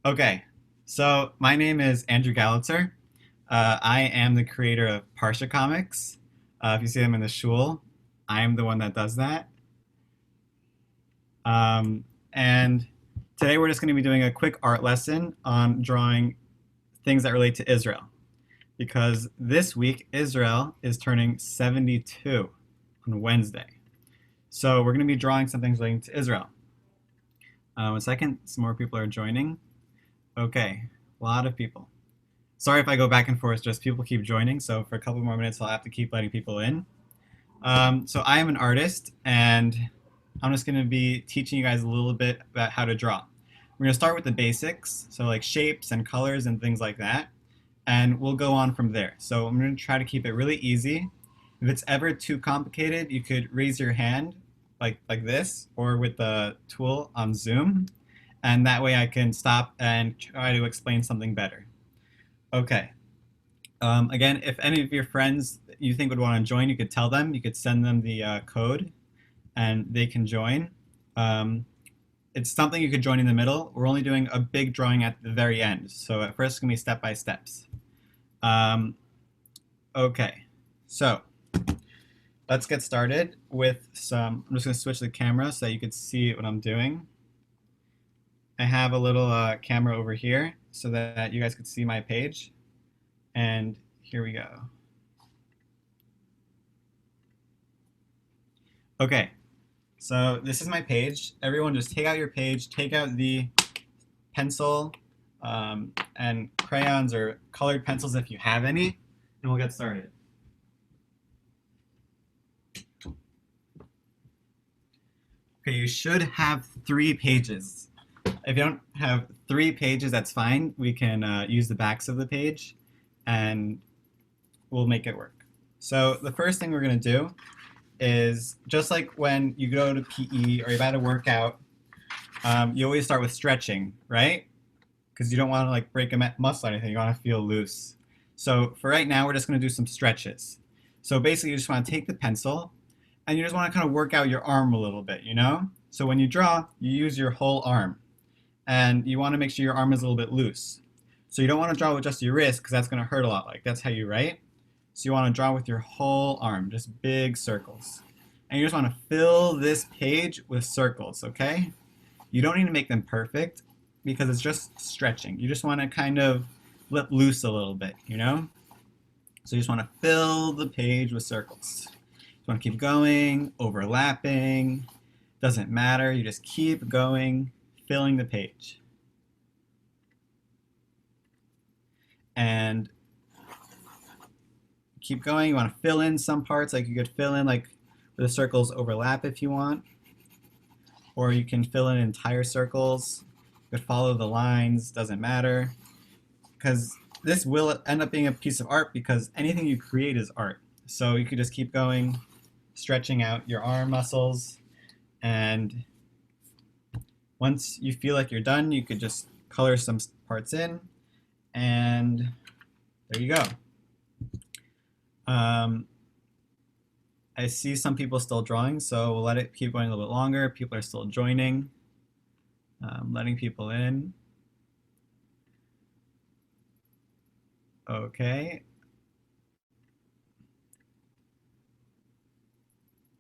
Okay, so my name is Andrew Gallitzer. I am the creator of Parsha Comics. If you see them in the shul, I am the one that does that. Um, and today we're just going to be doing a quick art lesson on drawing things that relate to Israel. Because this week, Israel is turning 72 on Wednesday. So we're going to be drawing some things relating to Israel. One second, some more people are joining. Okay, a lot of people. Sorry if I go back and forth, just people keep joining, so for a couple more minutes I'll have to keep letting people in. So I am an artist, and I'm just going to be teaching you guys a little bit about how to draw. We're going to start with the basics, so like shapes and colors and things like that, and we'll go on from there. So I'm going to try to keep it really easy. If it's ever too complicated, you could raise your hand like this, or with the tool on Zoom, and that way I can stop and try to explain something better. Okay. Again, if any of your friends you think would want to join, you could tell them. You could send them the code, and they can join. Um, it's something you could join in the middle. We're only doing a big drawing at the very end, so at first it's gonna be step by steps. Um, okay, so let's get started with some. I'm just gonna switch the camera so that you can see what I'm doing. I have a little camera over here so that you guys could see my page. And here we go. Okay, so this is my page. Everyone just take out your page, take out the pencil and crayons or colored pencils if you have any, and we'll get started. Okay, you should have 3 pages. If you don't have 3 pages, that's fine. We can use the backs of the page and we'll make it work. So the first thing we're going to do is just like when you go to PE or you're about to work out, you always start with stretching, right? Because you don't want to like break a muscle or anything. You want to feel loose. So for right now, we're just going to do some stretches. So basically, you just want to take the pencil and you just want to kind of work out your arm a little bit, you know? So when you draw, you use your whole arm. And you want to make sure your arm is a little bit loose. So you don't want to draw with just your wrist because that's going to hurt a lot. Like that's how you write. So you want to draw with your whole arm, just big circles. And you just want to fill this page with circles, okay? You don't need to make them perfect because it's just stretching. You just want to kind of let loose a little bit, you know? So you just want to fill the page with circles. You want to keep going, overlapping, doesn't matter. You just keep going, filling the page. And keep going. You want to fill in some parts, like you could fill in like where the circles overlap if you want, or you can fill in entire circles. You could follow the lines, doesn't matter, because this will end up being a piece of art because anything you create is art. So you could just keep going, stretching out your arm muscles, and once you feel like you're done, you could just color some parts in, and there you go. I see some people still drawing, so we'll let it keep going a little bit longer. People are still joining, letting people in. Okay.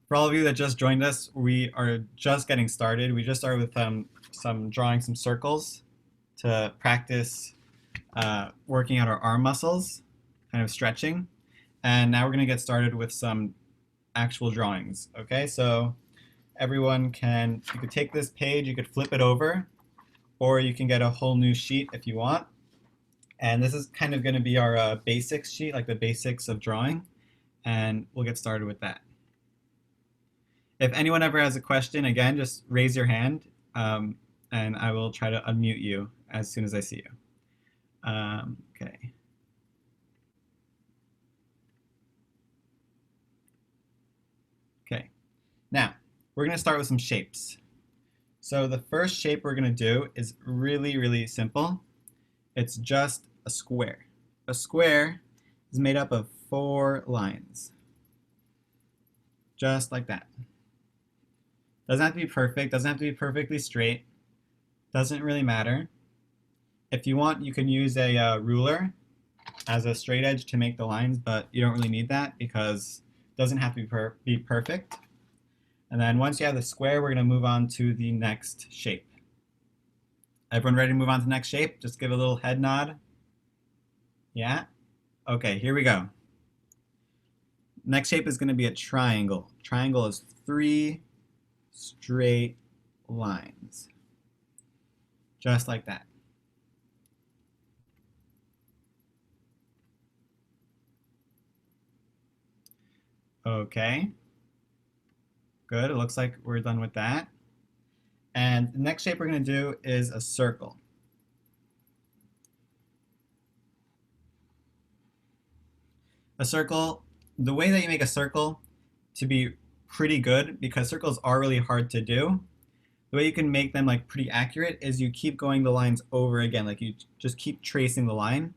For all of you that just joined us, we are just getting started. We just started with some drawing some circles to practice working out our arm muscles, kind of stretching. And now we're going to get started with some actual drawings. Okay, so everyone you could take this page, you could flip it over, or you can get a whole new sheet if you want. And this is kind of going to be our basics sheet, like the basics of drawing, and we'll get started with that. If anyone ever has a question, again, just raise your hand, and I will try to unmute you as soon as I see you. Okay. Okay. Now, we're going to start with some shapes. So the first shape we're going to do is really, really simple. It's just a square. A square is made up of 4 lines. Just like that. Doesn't have to be perfect, doesn't have to be perfectly straight, doesn't really matter. If you want, you can use a ruler as a straight edge to make the lines, but you don't really need that because it doesn't have to be perfect. And then once you have the square, we're going to move on to the next shape. Everyone ready to move on to the next shape? Just give a little head nod. Yeah? Okay, here we go. Next shape is going to be a triangle. Triangle is 3 straight lines. Just like that. Okay. Good, it looks like we're done with that. And the next shape we're going to do is a circle. A circle, the way that you make a circle to be pretty good, because circles are really hard to do, the way you can make them like pretty accurate is you keep going the lines over again, like you just keep tracing the line,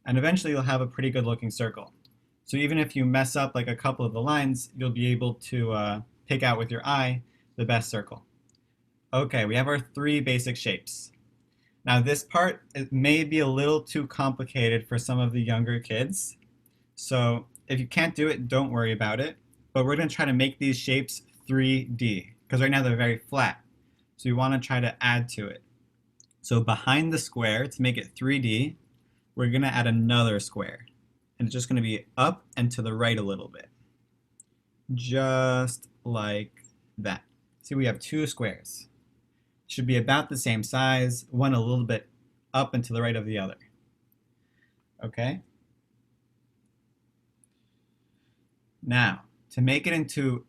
and eventually you'll have a pretty good looking circle. So even if you mess up like a couple of the lines, you'll be able to pick out with your eye the best circle. Okay, we have our 3 basic shapes. Now this part, it may be a little too complicated for some of the younger kids. So if you can't do it, don't worry about it. But we're going to try to make these shapes 3D, because right now they're very flat. So you want to try to add to it. So behind the square, to make it 3D, we're going to add another square. And it's just going to be up and to the right a little bit. Just like that. See, we have 2 squares. Should be about the same size, one a little bit up and to the right of the other. Okay? Now, to make it into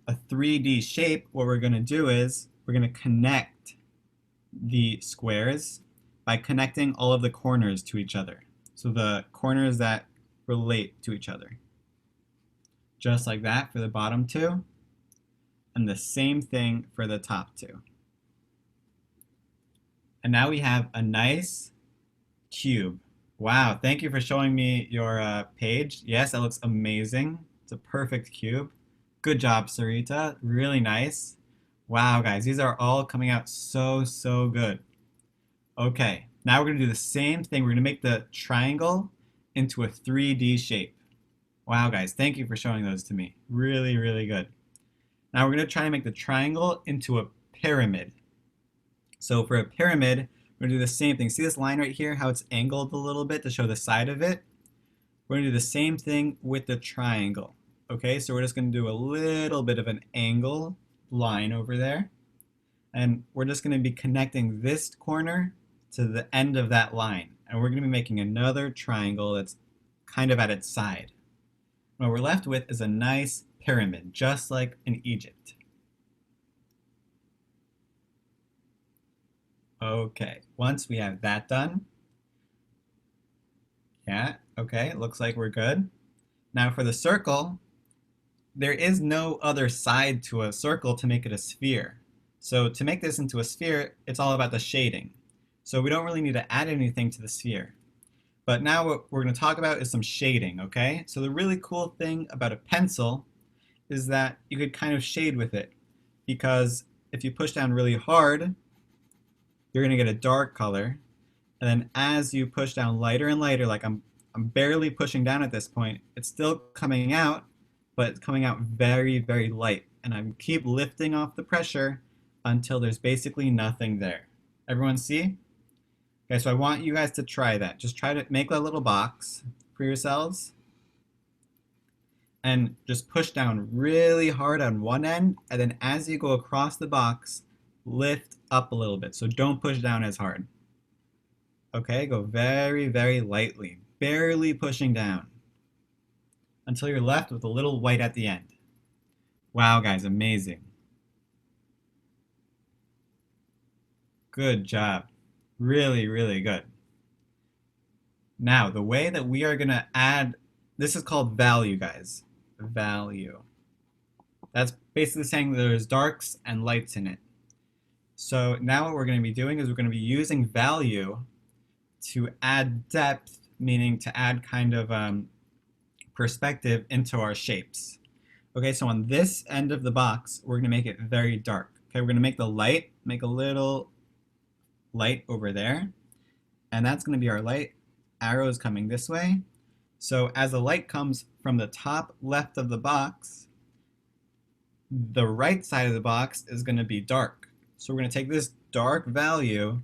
a 3D shape, what we're going to do is we're going to connect the squares by connecting all of the corners to each other. So the corners that relate to each other. Just like that for the bottom 2, and the same thing for the top 2. And now we have a nice cube. Wow, thank you for showing me your page. Yes, that looks amazing. It's a perfect cube. Good job, Sarita. Really nice. Wow, guys, these are all coming out so good. Okay, now we're going to do the same thing. We're going to make the triangle into a 3D shape. Wow, guys, thank you for showing those to me. Really good. Now we're going to try to make the triangle into a pyramid. So for a pyramid, we're going to do the same thing. See this line right here, how it's angled a little bit to show the side of it? We're going to do the same thing with the triangle. Okay, so we're just going to do a little bit of an angle line over there. And we're just going to be connecting this corner to the end of that line. And we're going to be making another triangle that's kind of at its side. What we're left with is a nice pyramid, just like in Egypt. Okay, once we have that done, yeah, okay, looks like we're good. Now for the circle, there is no other side to a circle to make it a sphere. So to make this into a sphere, it's all about the shading. So we don't really need to add anything to the sphere. But now what we're going to talk about is some shading, okay? So the really cool thing about a pencil is that you could kind of shade with it, because if you push down really hard, you're going to get a dark color, and then as you push down lighter and lighter, like I'm barely pushing down at this point, it's still coming out, but it's coming out very light, and I keep lifting off the pressure until there's basically nothing there. Everyone see? Okay, so I want you guys to try that. Just try to make a little box for yourselves and just push down really hard on one end, and then as you go across the box, lift up a little bit. So don't push down as hard. Okay, go very lightly, barely pushing down until you're left with a little white at the end. Wow, guys, amazing. Good job. Really good. Now, the way that we are going to add, this is called value, guys. Value. That's basically saying there's darks and lights in it. So now what we're going to be doing is we're going to be using value to add depth, meaning to add kind of perspective into our shapes. Okay, so on this end of the box, we're going to make it very dark. Okay, we're going to make the light, make a little light over there, and that's going to be our light. Arrows coming this way. So as the light comes from the top left of the box, the right side of the box is going to be dark. So we're going to take this dark value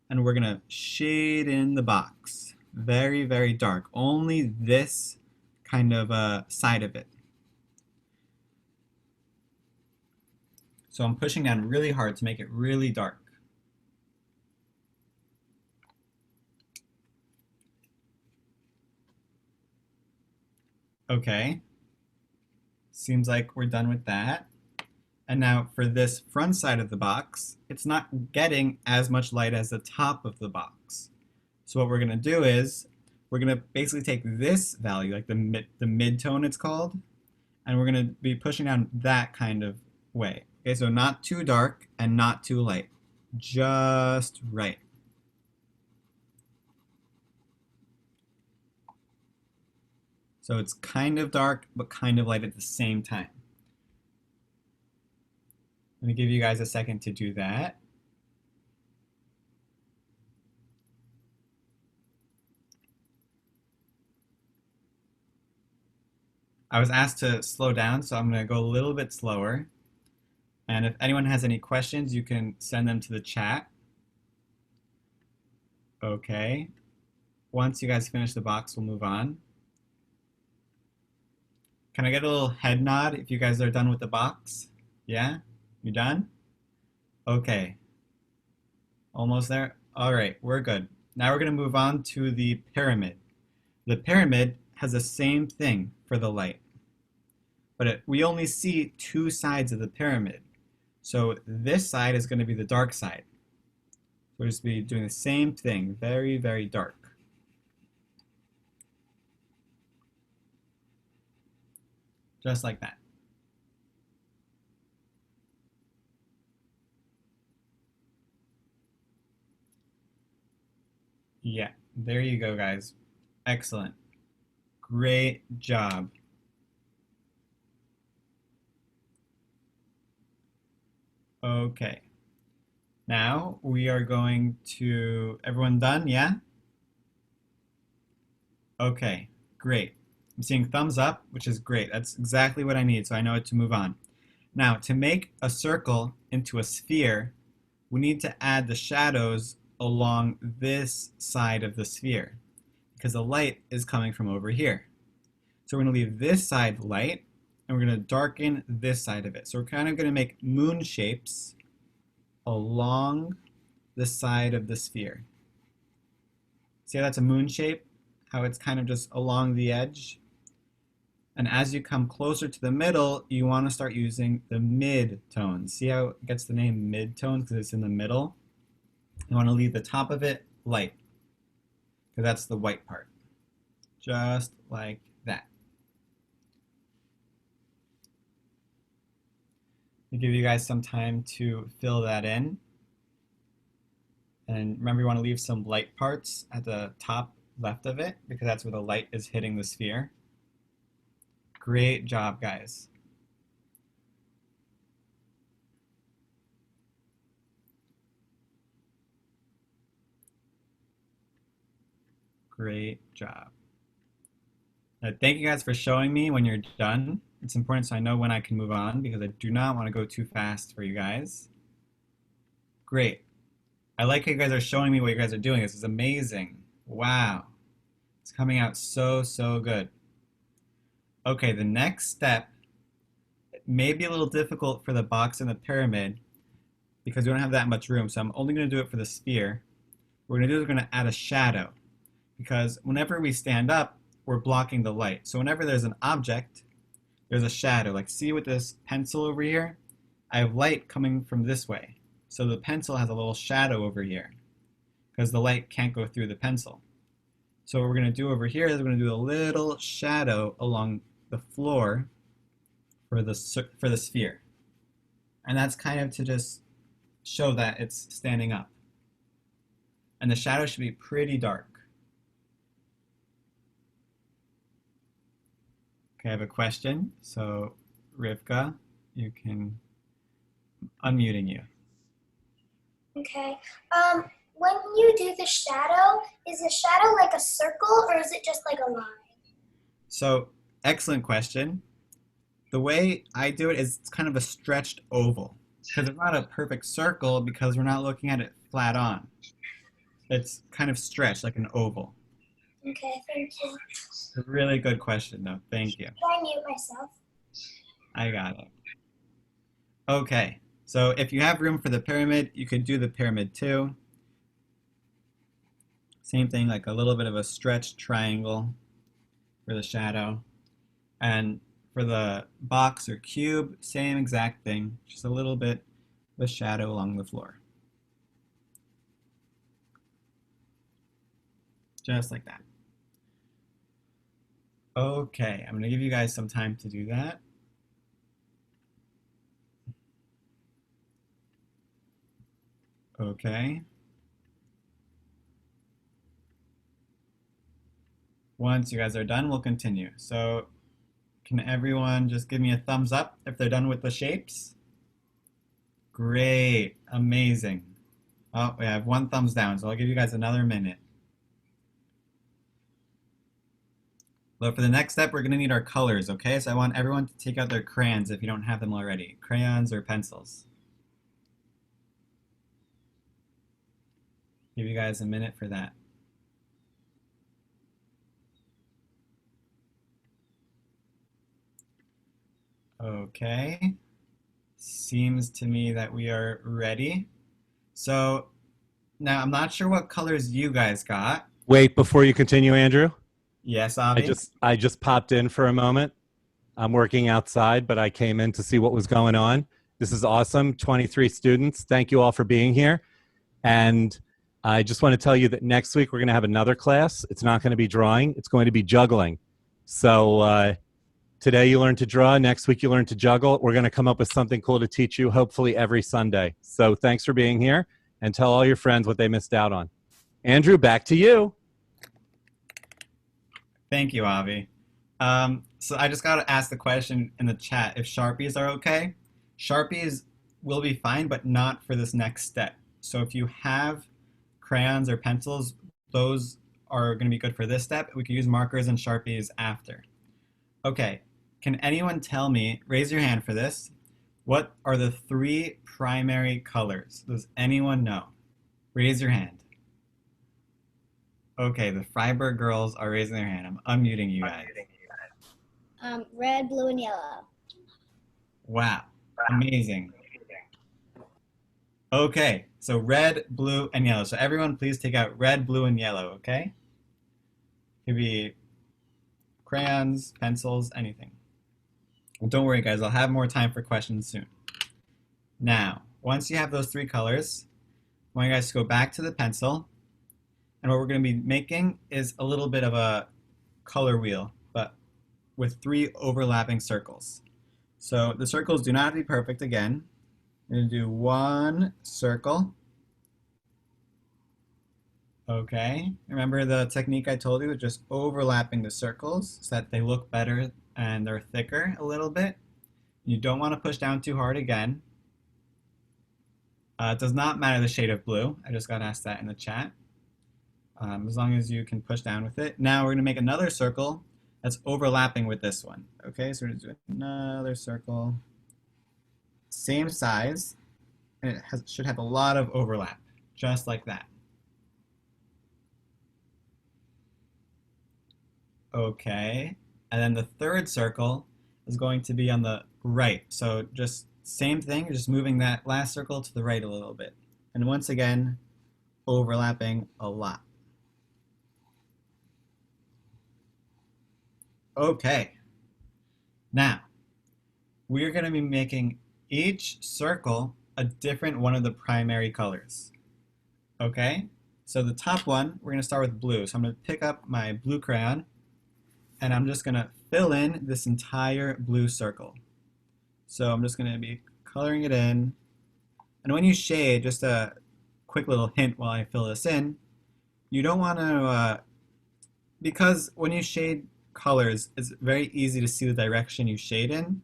and we're going to shade in the box. Very, very dark. Only this kind of side of it. So I'm pushing down really hard to make it really dark. Okay. Seems like we're done with that. And now for this front side of the box, it's not getting as much light as the top of the box. So what we're going to do is we're going to basically take this value, like the mid-tone it's called, and we're going to be pushing down that kind of way. Okay, so not too dark and not too light. Just right. So it's kind of dark, but kind of light at the same time. Let me give you guys a second to do that. I was asked to slow down, so I'm going to go a little bit slower. And if anyone has any questions, you can send them to the chat. Okay. Once you guys finish the box, we'll move on. Can I get a little head nod if you guys are done with the box? Yeah? You done? Okay. Almost there? All right, we're good. Now we're going to move on to the pyramid. The pyramid has the same thing for the light. But we only see two sides of the pyramid. So this side is going to be the dark side. We'll just be doing the same thing, very, very dark. Just like that. Yeah, there you go, guys. Excellent. Great job. Okay. Now we are going to, everyone done? Yeah? Okay, great. I'm seeing thumbs up, which is great. That's exactly what I need, so I know it to move on. Now, to make a circle into a sphere, we need to add the shadows along this side of the sphere because the light is coming from over here. So we're going to leave this side light and we're going to darken this side of it. So we're kind of going to make moon shapes along the side of the sphere. See how that's a moon shape? How it's kind of just along the edge? And as you come closer to the middle, you want to start using the mid-tones. See how it gets the name mid-tones because it's in the middle? You want to leave the top of it light because that's the white part. Just like that. I'll give you guys some time to fill that in. And remember, you want to leave some light parts at the top left of it because that's where the light is hitting the sphere. Great job, guys. Great job. Thank you guys for showing me when you're done. It's important so I know when I can move on because I do not want to go too fast for you guys. Great. I like how you guys are showing me what you guys are doing. This is amazing. Wow. It's coming out so, so good. Okay, the next step may be a little difficult for the box and the pyramid because we don't have that much room, so I'm only going to do it for the sphere. What we're going to do is we're going to add a shadow because whenever we stand up, we're blocking the light. So whenever there's an object, there's a shadow. Like see with this pencil over here, I have light coming from this way. So the pencil has a little shadow over here because the light can't go through the pencil. So what we're going to do over here is we're going to do a little shadow along the floor for the sphere. And that's kind of to just show that it's standing up. And the shadow should be pretty dark. Okay, I have a question. So Rivka, you can, unmuting you. Okay. When you do the shadow, Is a shadow like a circle or is it just like a line? So, excellent question. The way I do it is it's kind of a stretched oval because it's not a perfect circle because we're not looking at it flat on. It's kind of stretched like an oval. Okay, thank you. It's a really good question, though. Thank you. Should I mute myself? I got it. Okay, so if you have room for the pyramid, you could do the pyramid too. Same thing, like a little bit of a stretched triangle for the shadow. And for the box or cube, same exact thing, just a little bit of a shadow along the floor. Just like that. Okay, I'm gonna give you guys some time to do that. Okay. Once you guys are done, we'll continue. So can everyone just give me a thumbs up if they're done with the shapes? Great, amazing. Oh, we have one thumbs down, so I'll give you guys another minute. But for the next step, we're gonna need our colors, okay? So I want everyone to take out their crayons if you don't have them already. Crayons or pencils. Give you guys a minute for that. Okay. Seems to me that we are ready. So now I'm not sure what colors you guys got. Wait, before you continue, Andrew, Yes, I Avi? just popped in for a moment. I'm working outside, but I came in to see what was going on. This is awesome. 23 students. Thank you all for being here. And I just want to tell you that next week we're going to have another class. It's not going to be drawing. It's going to be juggling. So today you learn to draw. Next week you learn to juggle. We're going to come up with something cool to teach you, hopefully every Sunday. So thanks for being here, and tell all your friends what they missed out on. Andrew, back to you. Thank you, Avi. So I just got to ask the question in the chat if Sharpies are okay. Sharpies will be fine, but not for this next step. So if you have crayons or pencils, those are going to be good for this step. We could use markers and Sharpies after. Okay, can anyone tell me, raise your hand for this, what are the 3 primary colors? Does anyone know? Raise your hand. Okay, the Freiburg girls are raising their hand. I'm unmuting you guys. Red, blue, and yellow. Wow, amazing. Okay, so red, blue, and yellow. So everyone please take out red, blue, and yellow, okay? Could be crayons, pencils, anything. Well, don't worry, guys. I'll have more time for questions soon. Now, once you have those 3 colors, I want you guys to go back to the pencil. And what we're going to be making is a little bit of a color wheel, but with 3 overlapping circles. So the circles do not have to be perfect again. We're going to do 1 circle. Okay, remember the technique I told you, just overlapping the circles so that they look better and they're thicker a little bit. You don't want to push down too hard again. It does not matter the shade of blue. I just got asked that in the chat. As long as you can push down with it. Now we're going to make another circle that's overlapping with this one. Okay, so we're going to do another circle. Same size, and it should have a lot of overlap, just like that. Okay, and then the third circle is going to be on the right. So just same thing, just moving that last circle to the right a little bit. And once again, overlapping a lot. Okay, now we're going to be making each circle a different one of the primary colors. Okay, so the top one, we're going to start with blue. So I'm going to pick up my blue crayon and I'm just going to fill in this entire blue circle. So I'm just going to be coloring it in. And when you shade, just a quick little hint while I fill this in, you don't want to, because when you shade colors, it's very easy to see the direction you shade in.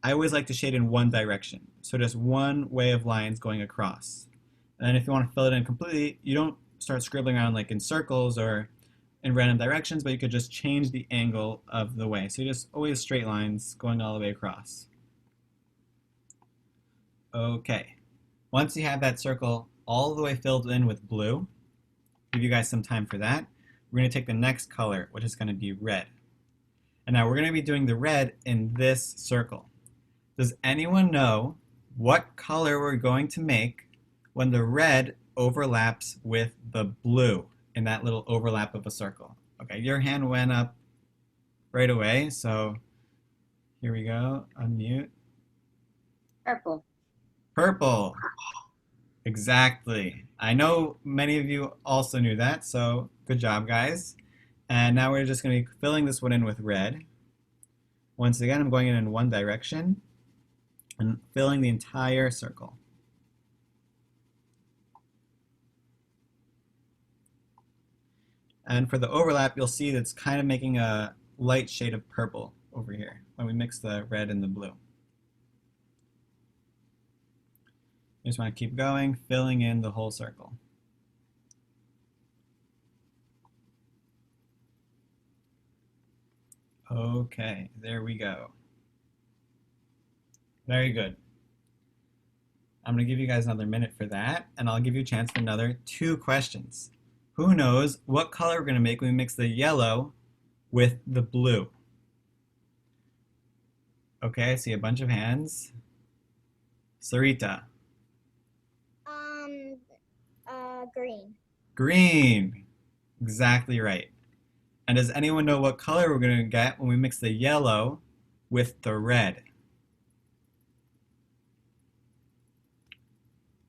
I always like to shade in one direction, so just one way of lines going across. And then if you want to fill it in completely, you don't start scribbling around like in circles or in random directions, but you could just change the angle of the way. So you just always straight lines going all the way across. Okay. Once you have that circle all the way filled in with blue, give you guys some time for that. We're going to take the next color, which is going to be red. And now we're going to be doing the red in this circle. Does anyone know what color we're going to make when the red overlaps with the blue in that little overlap of a circle? Okay, your hand went up right away, so here we go. Unmute. Purple. Purple. Exactly. I know many of you also knew that, so good job, guys. And now we're just going to be filling this one in with red. Once again, I'm going in one direction and filling the entire circle. And for the overlap, you'll see that it's kind of making a light shade of purple over here when we mix the red and the blue. You just want to keep going, filling in the whole circle. Okay, there we go. Very good. I'm going to give you guys another minute for that, and I'll give you a chance for another 2 questions. Who knows what color we're going to make when we mix the yellow with the blue? Okay, I see a bunch of hands. Sarita. Green. Green. Exactly right. And does anyone know what color we're going to get when we mix the yellow with the red?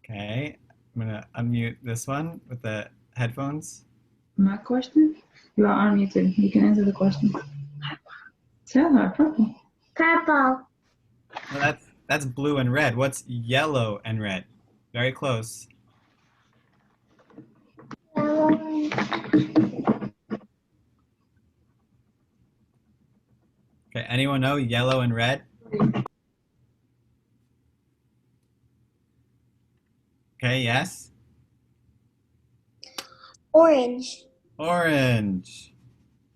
Okay, I'm going to unmute this one with the headphones. My question? You are unmuted. You can answer the question. Tell her. Purple. Purple. Well, that's blue and red. What's yellow and red? Very close. Okay, anyone know yellow and red? Okay, yes? Orange. Orange.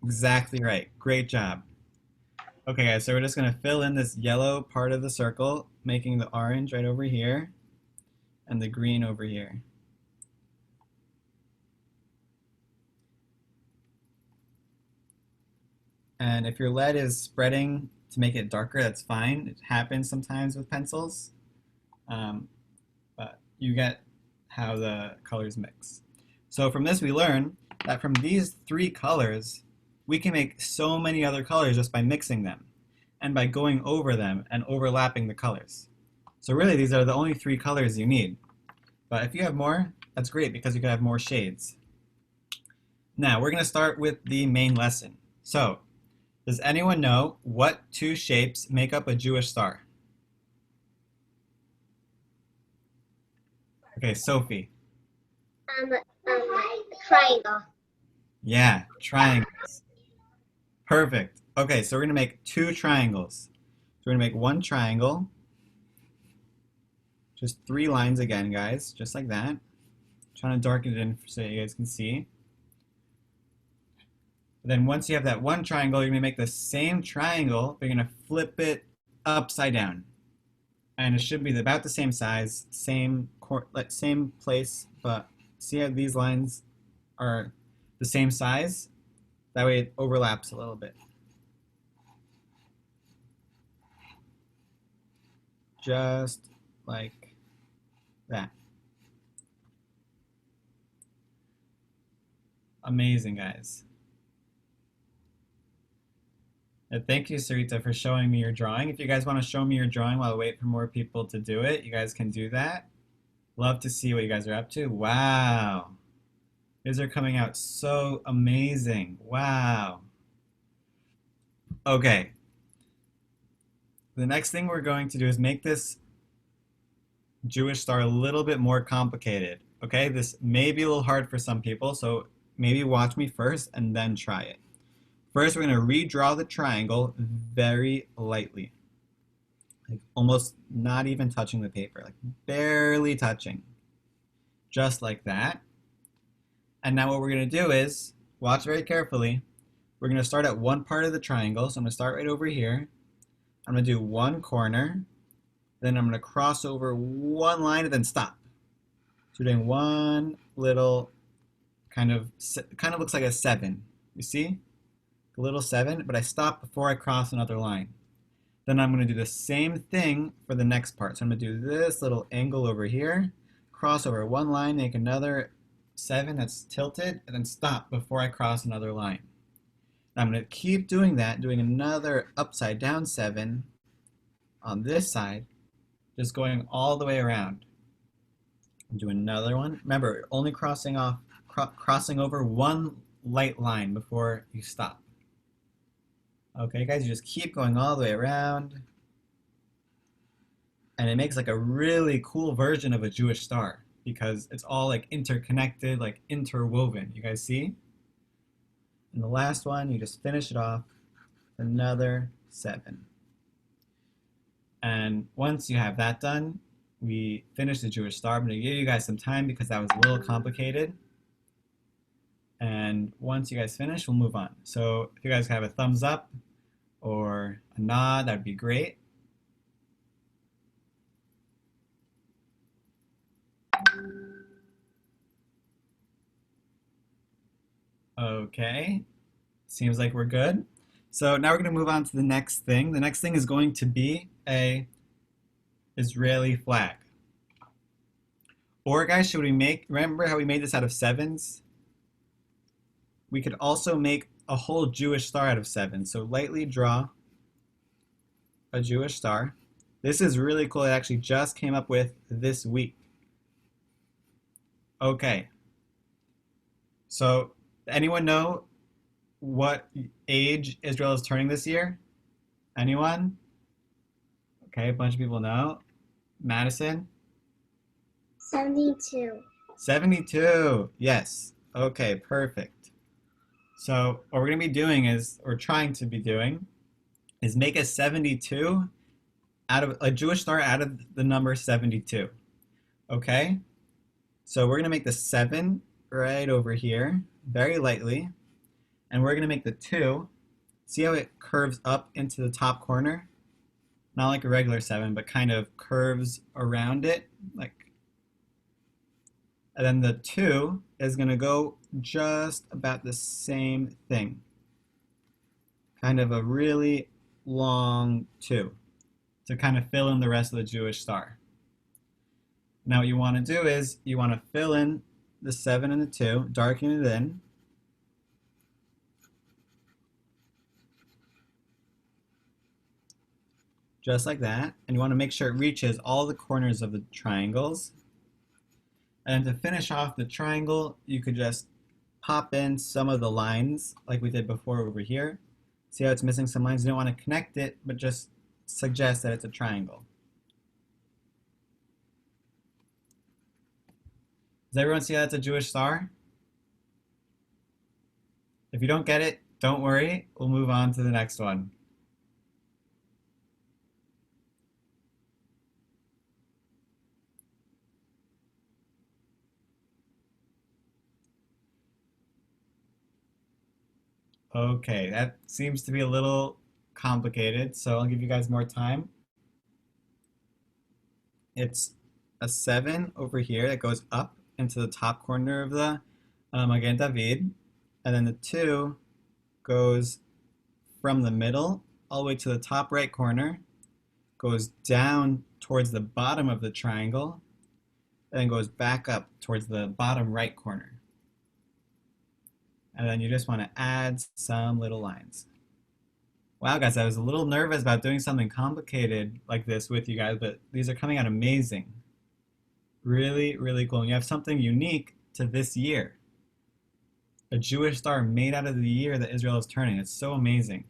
Exactly right. Great job. Okay, guys, so we're just going to fill in this yellow part of the circle, making the orange right over here and the green over here. And if your lead is spreading to make it darker, that's fine. It happens sometimes with pencils, but you get how the colors mix. So from this, we learn that from these 3 colors, we can make so many other colors just by mixing them and by going over them and overlapping the colors. So really, these are the only 3 colors you need. But if you have more, that's great because you can have more shades. Now, we're going to start with the main lesson. So, does anyone know what 2 shapes make up a Jewish star? Okay, Sophie. Triangle. Yeah, triangles. Perfect. Okay, so we're going to make 2 triangles. So we're going to make 1 triangle. Just 3 lines again, guys, just like that. Trying to darken it in so you guys can see. Then once you have that 1 triangle, you're going to make the same triangle, but you're going to flip it upside down. And it should be about the same size, same place, but see how these lines are the same size? That way it overlaps a little bit. Just like that. Amazing, guys. And thank you, Sarita, for showing me your drawing. If you guys want to show me your drawing while I wait for more people to do it, you guys can do that. Love to see what you guys are up to. Wow. These are coming out so amazing. Wow. Okay. The next thing we're going to do is make this Jewish star a little bit more complicated. Okay, this may be a little hard for some people, so maybe watch me first and then try it. First, we're going to redraw the triangle very lightly. Like almost not even touching the paper, like barely touching. Just like that. And now what we're going to do is, watch very carefully, we're going to start at one part of the triangle. So I'm going to start right over here. I'm going to do one corner. Then I'm going to cross over one line and then stop. So we're doing one little kind of looks like a 7. You see? A little 7, but I stop before I cross another line. Then I'm going to do the same thing for the next part. So I'm going to do this little angle over here, cross over one line, make another 7 that's tilted, and then stop before I cross another line. And I'm going to keep doing that, doing another upside down 7 on this side, just going all the way around. And do another one. Remember, only crossing over one light line before you stop. Okay, guys, you just keep going all the way around. And it makes like a really cool version of a Jewish star because it's all like interconnected, like interwoven. You guys see? And the last one, you just finish it off with another 7. And once you have that done, we finish the Jewish star. I'm going to give you guys some time because that was a little complicated. And once you guys finish, we'll move on. So if you guys have a thumbs up or a nod, that'd be great. Okay, seems like we're good. So now we're going to move on to the next thing. The next thing is going to be a Israeli flag. Or guys, remember how we made this out of 7s? We could also make a whole Jewish star out of 7. So lightly draw a Jewish star. This is really cool. It actually just came up with this week. Okay. So anyone know what age Israel is turning this year? Anyone? Okay, a bunch of people know. Madison? 72. 72. Yes. Okay, perfect. So what we're going to be doing is, or trying to be doing, is make a 72 out of a Jewish star out of the number 72. Okay? So we're going to make the 7 right over here, very lightly. And we're going to make the 2. See how it curves up into the top corner? Not like a regular 7, but kind of curves around it. And then the 2 is going to go just about the same thing. Kind of a really long 2 to kind of fill in the rest of the Jewish star. Now what you want to do is you want to fill in the 7 and the 2, darken it in. Just like that. And you want to make sure it reaches all the corners of the triangles. And to finish off the triangle, you could just pop in some of the lines like we did before over here. See how it's missing some lines? You don't want to connect it, but just suggest that it's a triangle. Does everyone see how that's a Jewish star? If you don't get it, don't worry. We'll move on to the next one. Okay, that seems to be a little complicated, so I'll give you guys more time. It's a 7 over here that goes up into the top corner of the Magen David, and then the 2 goes from the middle all the way to the top right corner, goes down towards the bottom of the triangle, and then goes back up towards the bottom right corner. And then you just want to add some little lines. Wow, guys, I was a little nervous about doing something complicated like this with you guys, but these are coming out amazing. Really, really cool. And you have something unique to this year. A Jewish star made out of the year that Israel is turning. It's so amazing.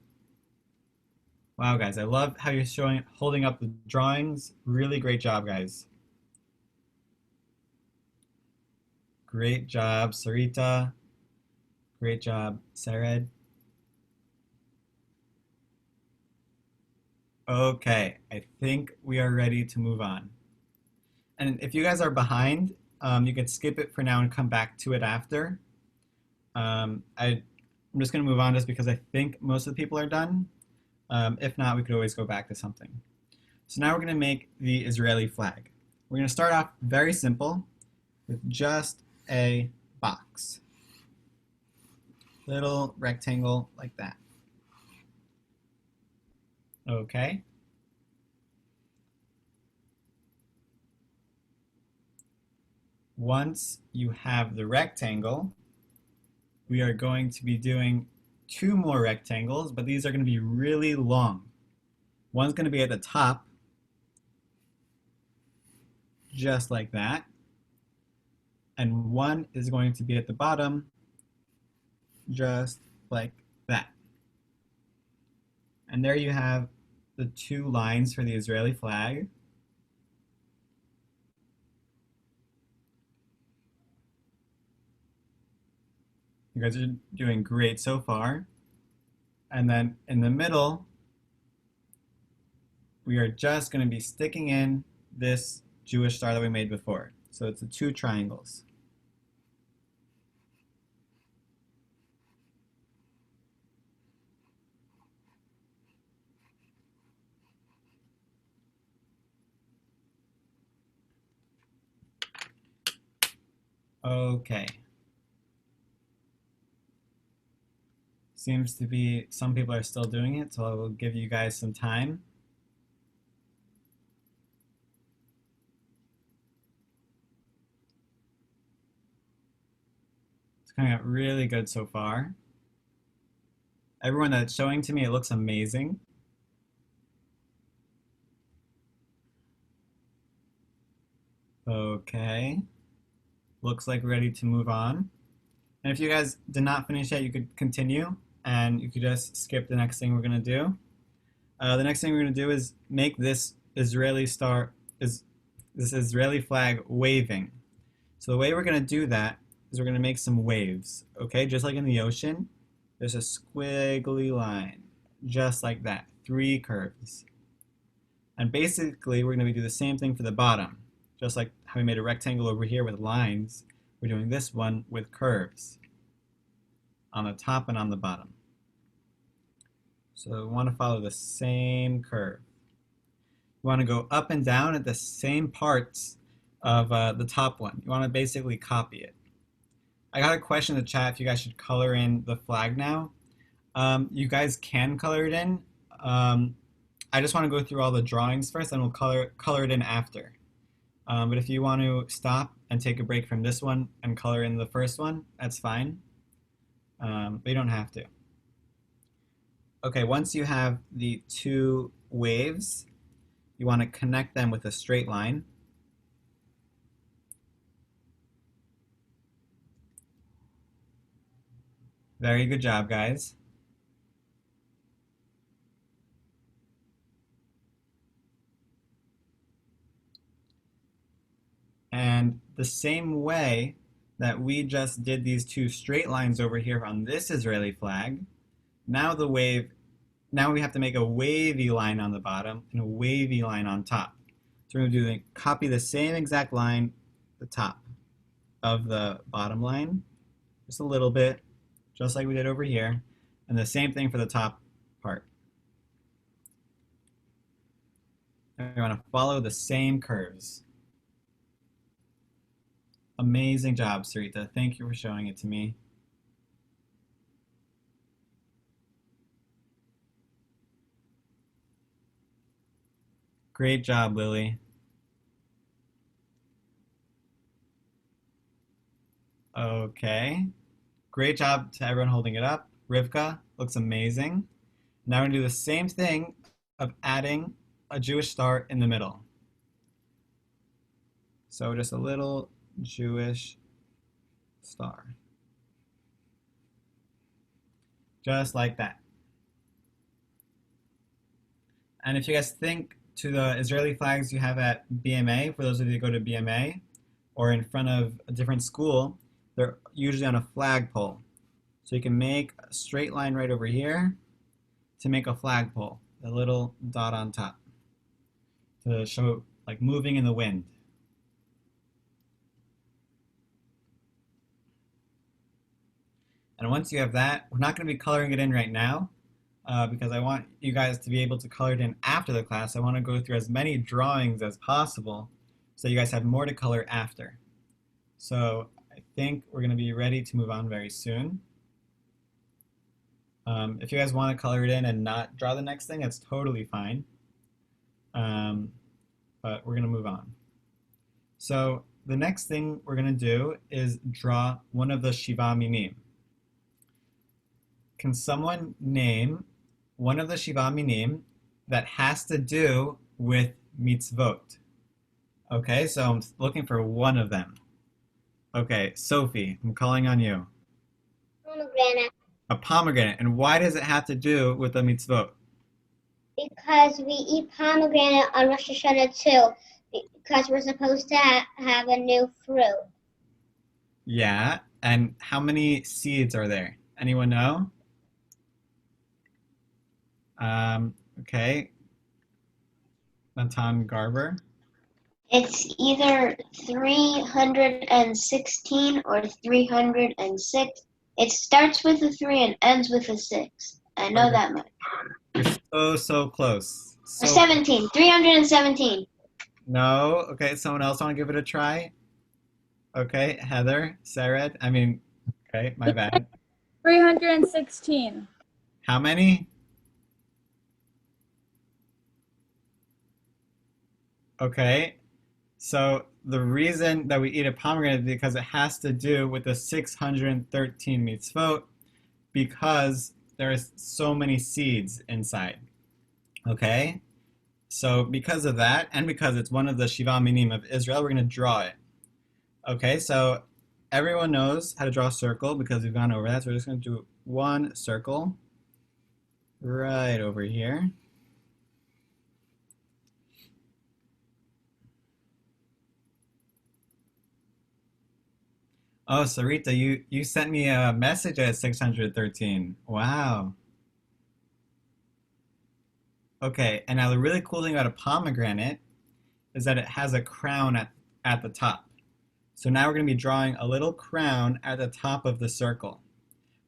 Wow, guys, I love how you're holding up the drawings. Really great job, guys. Great job, Sarita. Great job, Sared. Okay, I think we are ready to move on. And if you guys are behind, you can skip it for now and come back to it after. I'm just going to move on just because I think most of the people are done. If not, we could always go back to something. So now we're going to make the Israeli flag. We're going to start off very simple with just a box. Little rectangle like that. Okay. Once you have the rectangle, we are going to be doing 2 more rectangles, but these are going to be really long. One's going to be at the top, just like that, and one is going to be at the bottom, just like that. And there you have the 2 lines for the Israeli flag. You guys are doing great so far. And then in the middle, we are just going to be sticking in this Jewish star that we made before. So it's the 2 triangles. Okay. Seems to be some people are still doing it, so I will give you guys some time. It's coming out really good so far. Everyone that's showing to me, it looks amazing. Okay. Looks like we're ready to move on. And if you guys did not finish yet, you could continue and you could just skip the next thing we're going to do. The next thing we're going to do is make this Israeli flag waving. So the way we're going to do that is we're going to make some waves, okay? Just like in the ocean, there's a squiggly line, just like that, 3 curves. And basically, we're going to do the same thing for the bottom. Just like how we made a rectangle over here with lines, we're doing this one with curves on the top and on the bottom. So we want to follow the same curve. You want to go up and down at the same parts of the top one. You want to basically copy it. I got a question in the chat if you guys should color in the flag now. You guys can color it in. I just want to go through all the drawings first and we'll color it in after. But if you want to stop and take a break from this one and color in the first one, that's fine. But you don't have to. Okay, once you have the 2 waves, you want to connect them with a straight line. Very good job, guys. And the same way that we just did these 2 straight lines over here on this Israeli flag, now we have to make a wavy line on the bottom and a wavy line on top. So we're going to copy the same exact line at the top of the bottom line, just a little bit, just like we did over here, and the same thing for the top part. And we want to follow the same curves. Amazing job, Sarita. Thank you for showing it to me. Great job, Lily. Okay. Great job to everyone holding it up. Rivka, looks amazing. Now we're going to do the same thing of adding a Jewish star in the middle. So just a little Jewish star. Just like that. And if you guys think to the Israeli flags you have at BMA, for those of you who go to BMA, or in front of a different school, they're usually on a flagpole. So you can make a straight line right over here to make a flagpole, a little dot on top, to show like moving in the wind. And once you have that, we're not going to be coloring it in right now because I want you guys to be able to color it in after the class. I want to go through as many drawings as possible so you guys have more to color after. So I think we're going to be ready to move on very soon. If you guys want to color it in and not draw the next thing, that's totally fine. But we're going to move on. So the next thing we're going to do is draw one of the Shiva Minim. Can someone name one of the Shiva Minim that has to do with mitzvot? Okay, so I'm looking for one of them. Okay, Sophie, I'm calling on you. Pomegranate. A pomegranate. And why does it have to do with the mitzvot? Because we eat pomegranate on Rosh Hashanah too. Because we're supposed to have a new fruit. Yeah, and how many seeds are there? Anyone know? Okay. Natan Garber. It's either 316 or 306. It starts with a 3 and ends with a 6. I know Okay. that much. You're so close. Or 17. 317. No. Okay, someone else want to give it a try? Okay, Heather, Sared. Okay, my bad. 316. How many? Okay, so the reason that we eat a pomegranate is because it has to do with the 613 mitzvot because there's so many seeds inside. Okay, so because of that and because it's one of the Shiva Minim of Israel, we're going to draw it. Okay, so everyone knows how to draw a circle because we've gone over that. So we're just going to do one circle right over here. Oh, Sarita, you sent me a message at 613. Wow. Okay, and now the really cool thing about a pomegranate is that it has a crown at the top. So now we're going to be drawing a little crown at the top of the circle.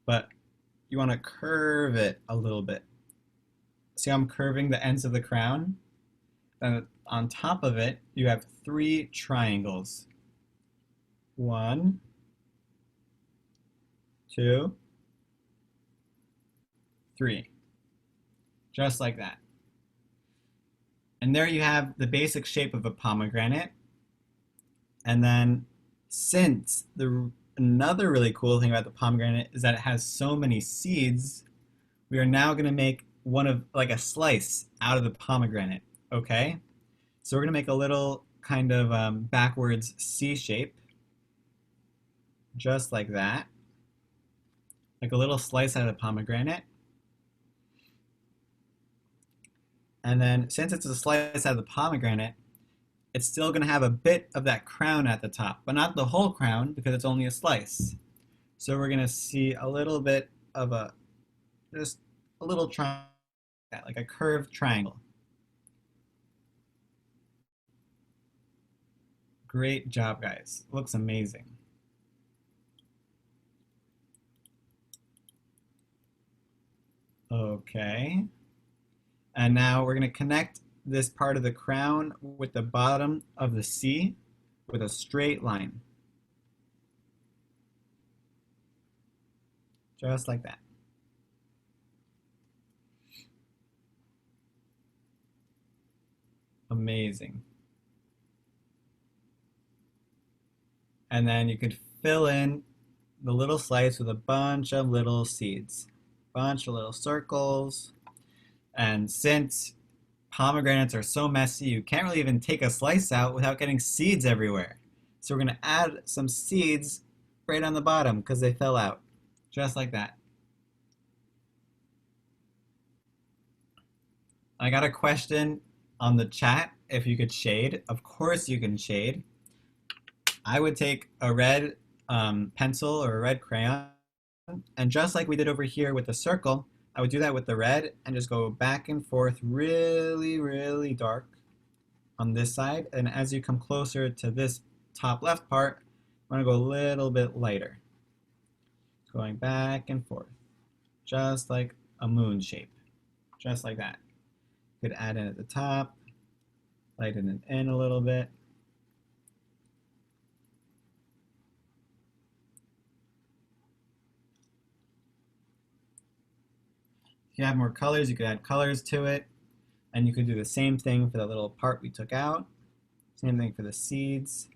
But you want to curve it a little bit. See how I'm curving the ends of the crown? Then on top of it, you have 3 triangles. 1, 2, 3. Just like that. And there you have the basic shape of a pomegranate. And then since another really cool thing about the pomegranate is that it has so many seeds, we are now going to make like a slice out of the pomegranate, okay? So we're going to make a little kind of backwards C shape, just like that. Like a little slice out of the pomegranate. And then since it's a slice out of the pomegranate, it's still going to have a bit of that crown at the top, but not the whole crown because it's only a slice. So we're going to see a little bit of just a little triangle, like a curved triangle. Great job, guys. Looks amazing. Okay. And now we're going to connect this part of the crown with the bottom of the C with a straight line. Just like that. Amazing. And then you could fill in the little slice with a bunch of little seeds, bunch of little circles. And since pomegranates are so messy, you can't really even take a slice out without getting seeds everywhere. So we're going to add some seeds right on the bottom because they fell out, just like that. I got a question on the chat if you could shade. Of course you can shade. I would take a red pencil or a red crayon, and just like we did over here with the circle, I would do that with the red and just go back and forth really, really dark on this side. And as you come closer to this top left part, I'm going to go a little bit lighter. going back and forth, just like a moon shape, just like that. You could add in at the top, lighten it in a little bit. If you have more colors, you could add colors to it, and you could do the same thing for the little part we took out. Same thing for the seeds.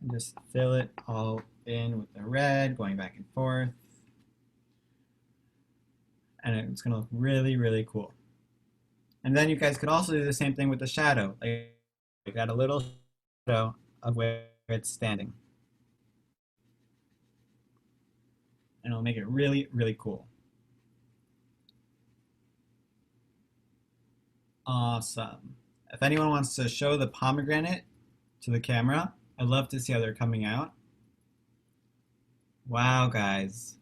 And just fill it all in with the red, going back and forth. And it's going to look really, really cool. And then you guys could also do the same thing with the shadow. Like add a little shadow of where it's standing. And it'll make it really, really cool. Awesome. If anyone wants to show the pomegranate to the camera, I'd love to see how they're coming out. Wow, guys.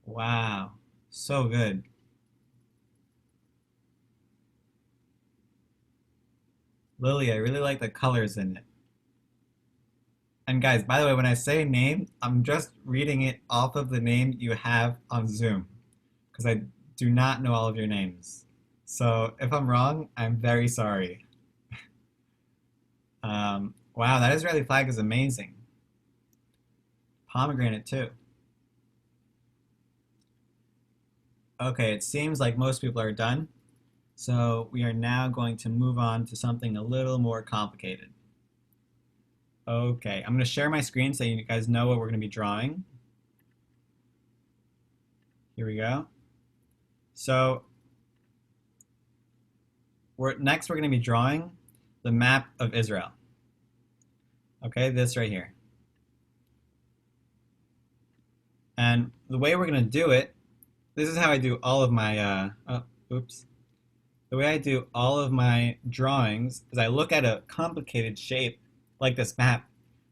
Wow. So good. Lily, I really like the colors in it. And guys, by the way, when I say name, I'm just reading it off of the name you have on Zoom, because I do not know all of your names. So if I'm wrong, I'm very sorry. Wow, that Israeli flag is amazing. Pomegranate too. Okay, it seems like most people are done. So we are now going to move on to something a little more complicated. Okay, I'm going to share my screen so you guys know what we're going to be drawing. Here we go. So next we're going to be drawing the map of Israel. Okay, this right here. And the way we're going to do it, this is how I do all of my, The way I do all of my drawings is I look at a complicated shape like this map,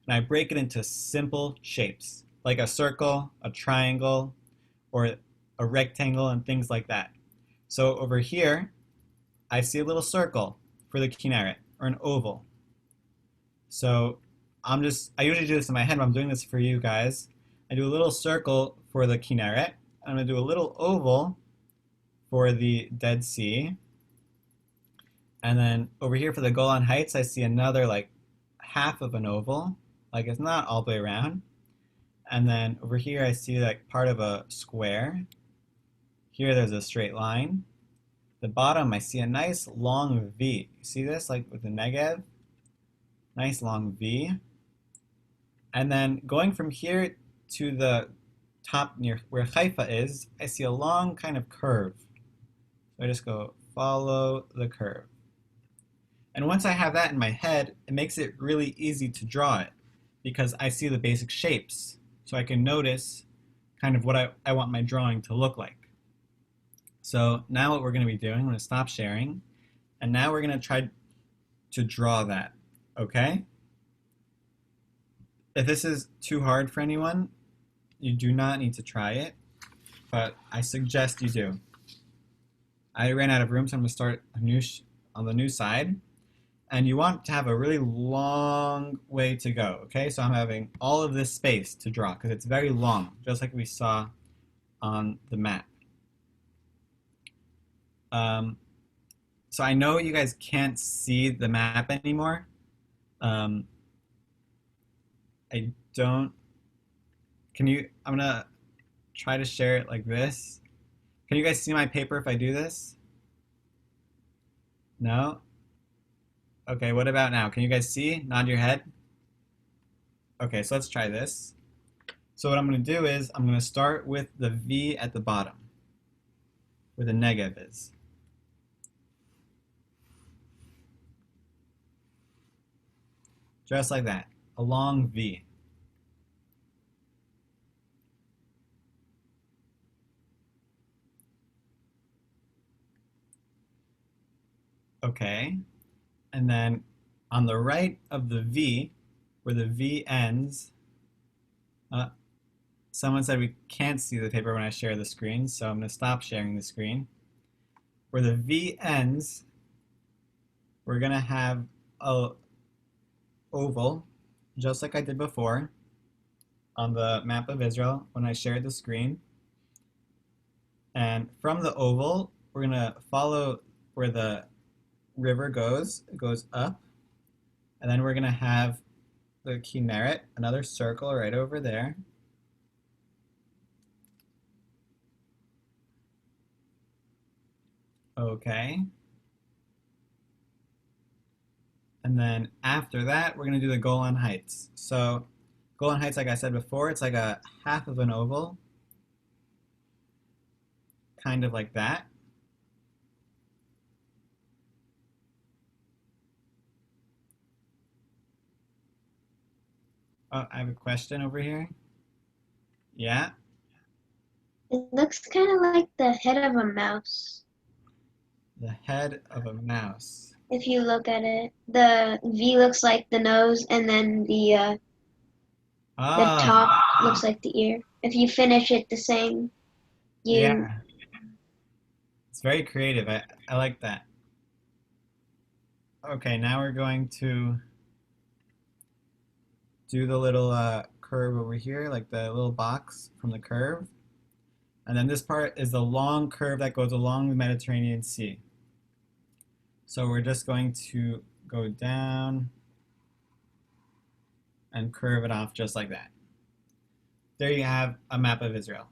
and I break it into simple shapes, like a circle, a triangle, or a rectangle, and things like that. So over here, I see a little circle for the Kinneret, or an oval. So I usually do this in my head, but I'm doing this for you guys. I do a little circle for the Kinneret. I'm going to do a little oval for the Dead Sea. And then over here for the Golan Heights, I see another like half of an oval. Like it's not all the way around. And then over here, I see like part of a square. Here, there's a straight line. The bottom, I see a nice long V. You see this, like with the Negev? Nice long V. And then going from here to the top near where Haifa is, I see a long kind of curve. So I just go follow the curve. And once I have that in my head, it makes it really easy to draw it because I see the basic shapes. So I can notice kind of what I want my drawing to look like. So now what we're going to be doing, I'm going to stop sharing. And now we're going to try to draw that, okay? If this is too hard for anyone, you do not need to try it, but I suggest you do. I ran out of room, so I'm going to start on the new side. And you want to have a really long way to go, okay? So I'm having all of this space to draw because it's very long, just like we saw on the map. So I know you guys can't see the map anymore. I'm gonna try to share it like this. Can you guys see my paper if I do this? No? Okay, what about now? Can you guys see? Nod your head. Okay, so let's try this. So what I'm gonna do is I'm gonna start with the V at the bottom, where the Negev is. Just like that, a long V. Okay, and then on the right of the V, where the V ends, someone said we can't see the paper when I share the screen, so I'm going to stop sharing the screen. Where the V ends, we're going to have a oval, just like I did before, on the map of Israel when I shared the screen. And from the oval, we're going to follow where the river goes. It goes up. And then we're going to have the Kinneret, another circle right over there. Okay. And then after that, we're going to do the Golan Heights. So Golan Heights, like I said before, it's like a half of an oval. Kind of like that. Oh, I have a question over here. Yeah. It looks kind of like the head of a mouse. The head of a mouse. If you look at it, the V looks like the nose, and then the top looks like the ear. If you finish it the same, Yeah. It's very creative. I like that. Okay, now we're going to do the little curve over here, like the little box from the curve. And then this part is the long curve that goes along the Mediterranean Sea. So we're just going to go down and curve it off just like that. There you have a map of Israel.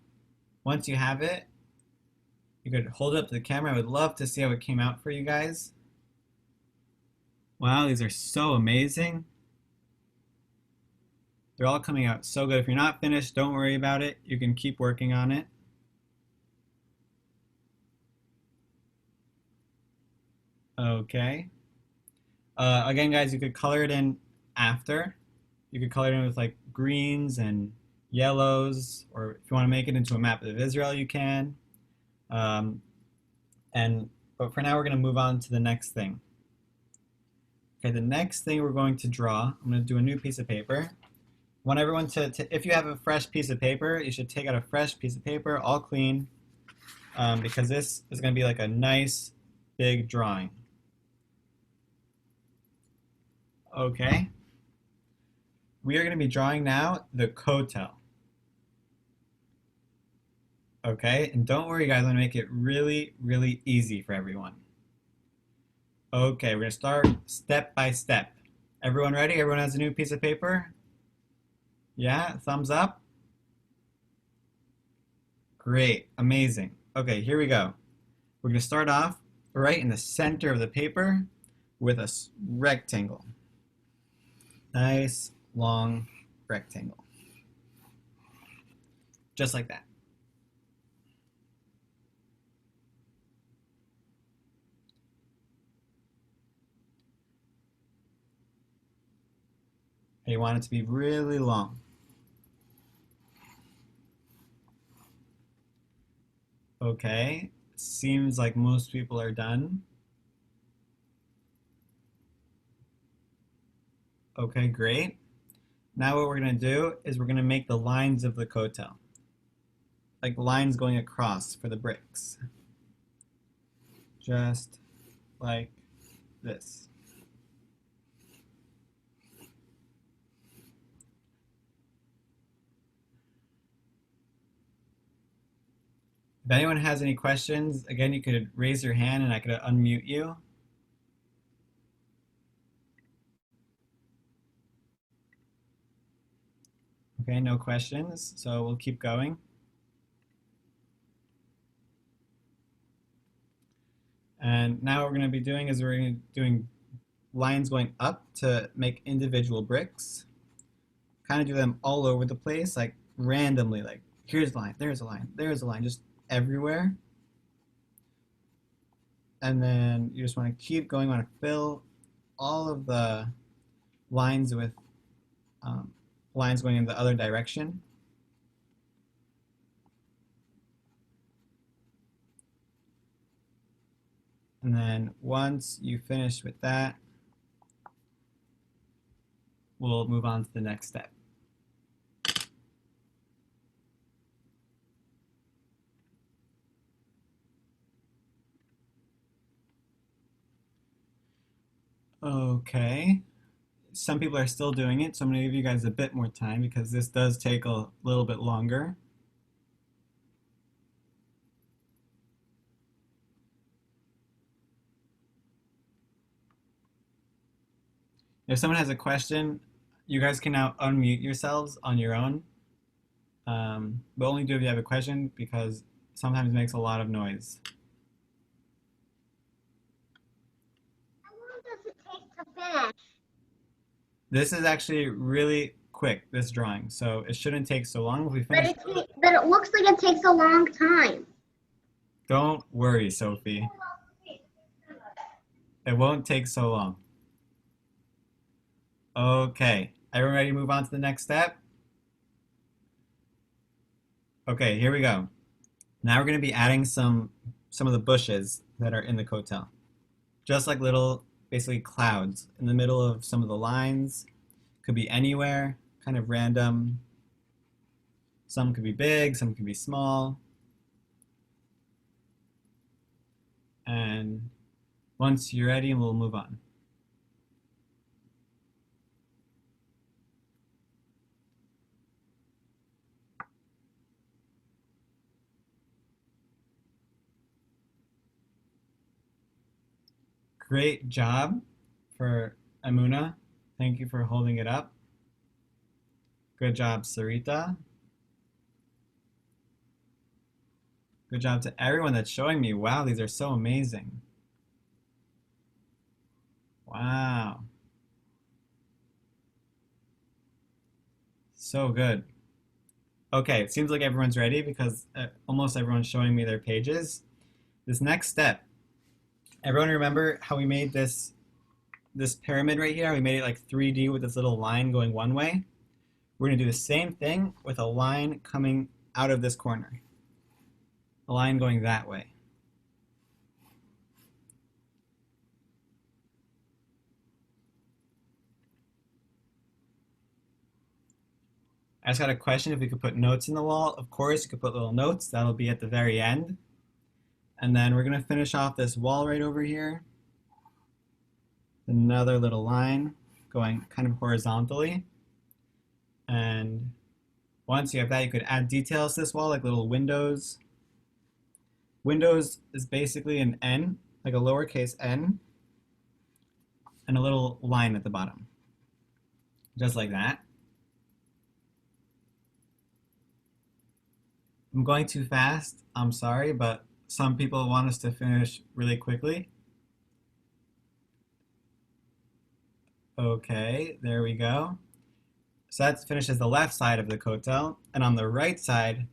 Once you have it, you could hold it up to the camera. I would love to see how it came out for you guys. Wow, these are so amazing. They're all coming out so good. If you're not finished, don't worry about it. You can keep working on it. Okay. Again, guys, you could color it in after. You could color it in with like greens and yellows, or if you want to make it into a map of Israel, you can. But for now, we're going to move on to the next thing. Okay, the next thing we're going to draw, I'm going to do a new piece of paper. I want everyone to, if you have a fresh piece of paper, you should take out a fresh piece of paper, all clean, because this is going to be like a nice big drawing. Okay. We are going to be drawing now the Kotel. Okay, and don't worry guys, I'm going to make it really, really easy for everyone. Okay, we're going to start step by step. Everyone ready? Everyone has a new piece of paper? Yeah, thumbs up? Great, amazing. Okay, here we go. We're going to start off right in the center of the paper with a rectangle. Nice, long rectangle. Just like that. You want it to be really long. Okay, seems like most people are done. Okay, great. Now what we're going to do is we're going to make the lines of the Kotel. Like lines going across for the bricks. Just like this. If anyone has any questions, again, you could raise your hand and I could unmute you. Okay, no questions, so we'll keep going. And now what we're going to be doing is we're doing lines going up to make individual bricks. Kind of do them all over the place, like randomly, like here's a line, there's a line, there's a line, just everywhere. And then you just want to keep going, want to fill all of the lines with lines going in the other direction. And then once you finish with that, we'll move on to the next step. Okay, some people are still doing it, so I'm going to give you guys a bit more time because this does take a little bit longer. If someone has a question, you guys can now unmute yourselves on your own. But only do if you have a question because sometimes it makes a lot of noise. How long does it take to finish? This is actually really quick, this drawing, so it shouldn't take so long. If we finish, But it looks like it takes a long time. don't worry, Sophie. It won't take so long. Okay, everyone ready to move on to the next step? Okay, here we go. Now we're going to be adding some of the bushes that are in the Kotel. Just like little, basically clouds in the middle of some of the lines. Could be anywhere, kind of random. Some could be big, some could be small. And once you're ready, we'll move on. Great job for Amuna. Thank you for holding it up. Good job, Sarita. Good job to everyone that's showing me. Wow, these are so amazing. Wow. So good. Okay, it seems like everyone's ready because almost everyone's showing me their pages. This next step, everyone remember how we made this pyramid right here? We made it like 3D with this little line going one way. We're going to do the same thing with a line coming out of this corner. A line going that way. I just got a question if we could put notes in the wall. Of course, you could put little notes. That'll be at the very end. And then we're going to finish off this wall right over here. Another little line going kind of horizontally. And once you have that, you could add details to this wall, like little windows. Windows is basically an N, like a lowercase n, and a little line at the bottom. Just like that. I'm going too fast, I'm sorry, but some people want us to finish really quickly. Okay, there we go. So that finishes the left side of the Kotel, and on the right side,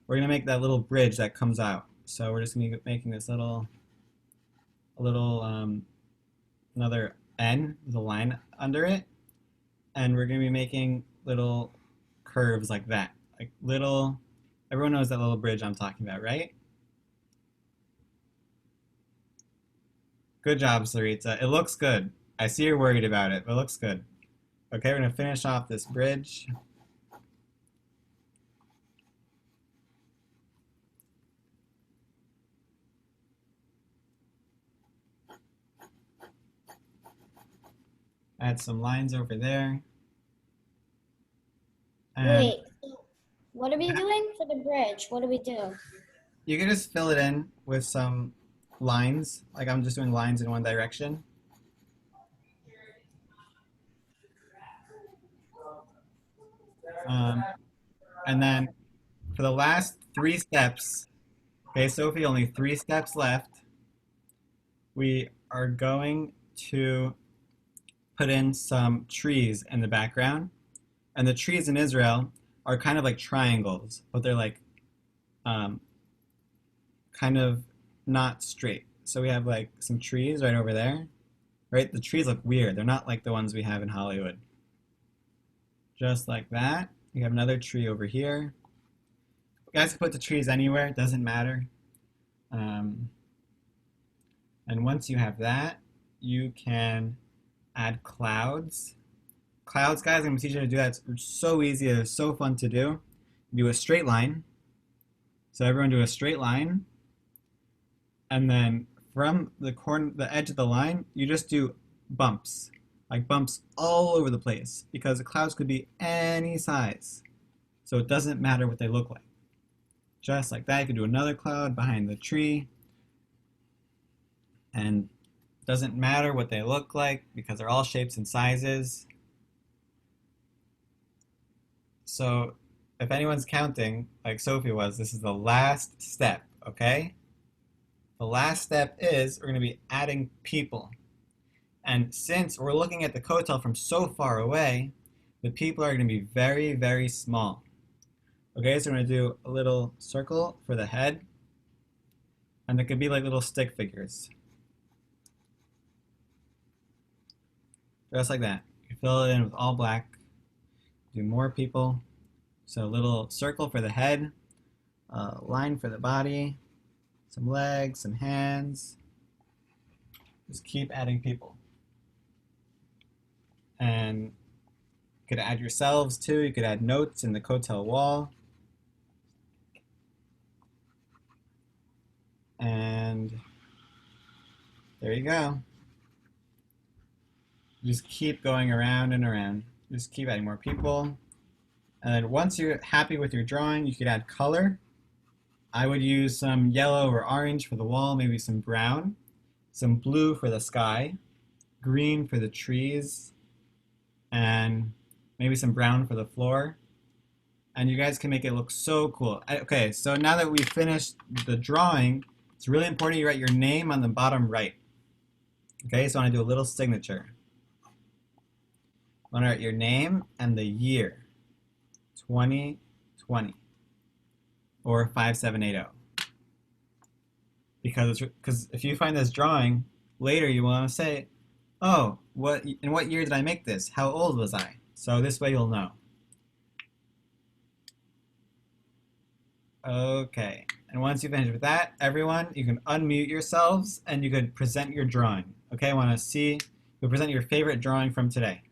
we're gonna make that little bridge that comes out. So we're just gonna be making this another N with a line under it, and we're gonna be making little curves like that, like little. Everyone knows that little bridge I'm talking about, right? Good job, Sarita. It looks good. I see you're worried about it, but it looks good. Okay, we're gonna finish off this bridge. Add some lines over there. And Wait, so what are we doing for the bridge? What do we do? you can just fill it in with some lines, like I'm just doing lines in one direction. And then for the last 3 steps, okay, Sophie, only 3 steps left. We are going to put in some trees in the background. And the trees in Israel are kind of like triangles, but they're like kind of not straight. So we have like some trees right over there, right? The trees look weird. They're not like the ones we have in Hollywood. Just like that. We have another tree over here. You guys can put the trees anywhere, it doesn't matter. And once you have that, you can add clouds. Clouds, guys, I'm going to teach you how to do that. It's so easy, it's so fun to do. Do a straight line. So everyone do a straight line. And then from the edge of the line, you just do bumps. like bumps all over the place because the clouds could be any size. So it doesn't matter what they look like. Just like that, you could do another cloud behind the tree. And it doesn't matter what they look like because they're all shapes and sizes. So if anyone's counting, like Sophie was, this is the last step, okay? The last step is we're going to be adding people. And since we're looking at the Kotel from so far away, the people are going to be very, very small. Okay, so we're going to do a little circle for the head. And they could be like little stick figures. Just like that. You fill it in with all black. Do more people. So a little circle for the head, a line for the body, some legs, some hands. Just keep adding people. And you could add yourselves too. You could add notes in the Kotel wall. And there you go. Just keep going around and around. Just keep adding more people. And then once you're happy with your drawing, you could add color. I would use some yellow or orange for the wall, maybe some brown, some blue for the sky, green for the trees, and maybe some brown for the floor. And you guys can make it look so cool. Okay, so now that we've finished the drawing, it's really important you write your name on the bottom right. Okay, so I want to do a little signature. I want to write your name and the year. 2020 or 5780. Because if you find this drawing later, you want to say, oh, in what year did I make this? How old was I? So this way you'll know. Okay, and once you finish with that, everyone, you can unmute yourselves and you could present your drawing. Okay, I want to see, you'll present your favorite drawing from today.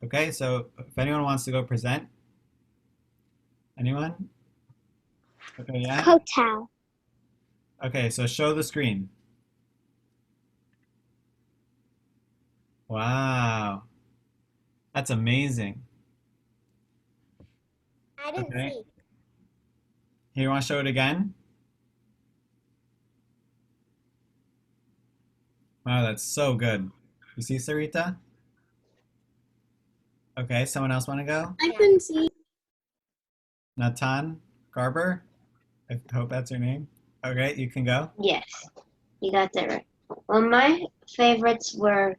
Okay, so if anyone wants to go present. Anyone? Okay, yeah? Kotel. Okay, so show the screen. Wow. That's amazing. I didn't Okay. see. Here, you want to show it again? Wow, that's so good. You see, Sarita? Okay, someone else want to go? I couldn't see. Natan Garber? I hope that's your name. Okay, you can go. Yes, you got that right. Well, my favorites were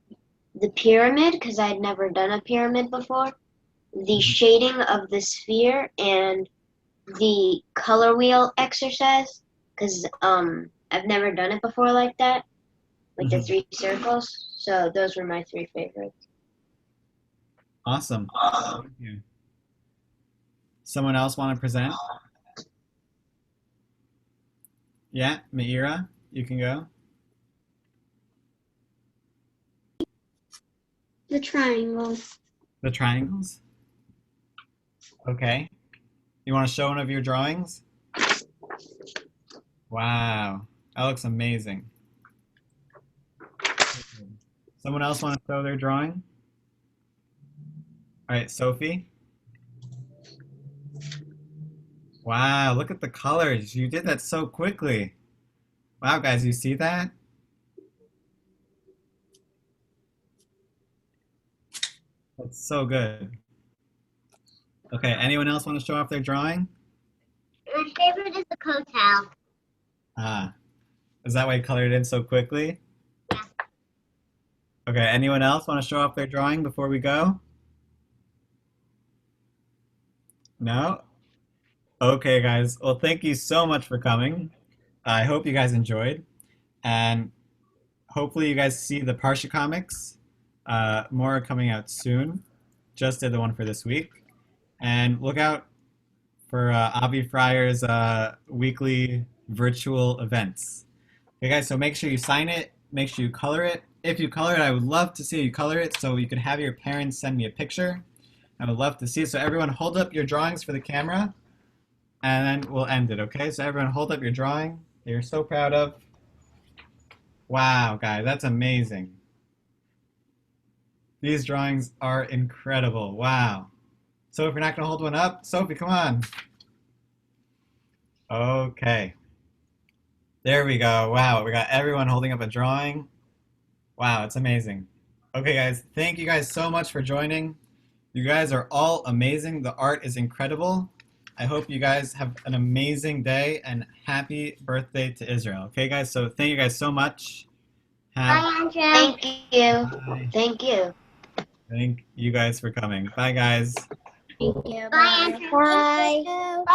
the pyramid, because I'd never done a pyramid before, the shading of the sphere, and the color wheel exercise, because I've never done it before like that, like the 3 circles. So those were my 3 favorites. Awesome. Thank you. Someone else want to present? Yeah, Meira, you can go. The triangles. The triangles? Okay. You want to show one of your drawings? Wow, that looks amazing. Someone else want to show their drawing? All right, Sophie. Wow, look at the colors. You did that so quickly. Wow, guys, you see that? That's so good. Okay, anyone else want to show off their drawing? My favorite is the Kotel. Ah, is that why you colored in so quickly? Yeah. Okay, anyone else want to show off their drawing before we go? No? Okay, guys. Well, thank you so much for coming. I hope you guys enjoyed. And hopefully you guys see the Parsha comics. More are coming out soon. Just did the one for this week. And look out for Avi Fryer's weekly virtual events. Okay, guys, so make sure you sign it. Make sure you color it. If you color it, I would love to see you color it so you could have your parents send me a picture. I would love to see it. So everyone hold up your drawings for the camera. And then we'll end it, okay? So everyone hold up your drawing that you're so proud of. Wow, guys, that's amazing. These drawings are incredible. Wow. Sophie, you're not going to hold one up? Sophie, come on. Okay. There we go. Wow, we got everyone holding up a drawing. Wow, it's amazing. Okay, guys, thank you guys so much for joining. You guys are all amazing. The art is incredible. I hope you guys have an amazing day and happy birthday to Israel. Okay, guys, so thank you guys so much. Bye, Andrew. Thank you. Bye. Thank you. Thank you guys for coming. Bye, guys. Thank you. Bye, Andrew. Bye. Bye.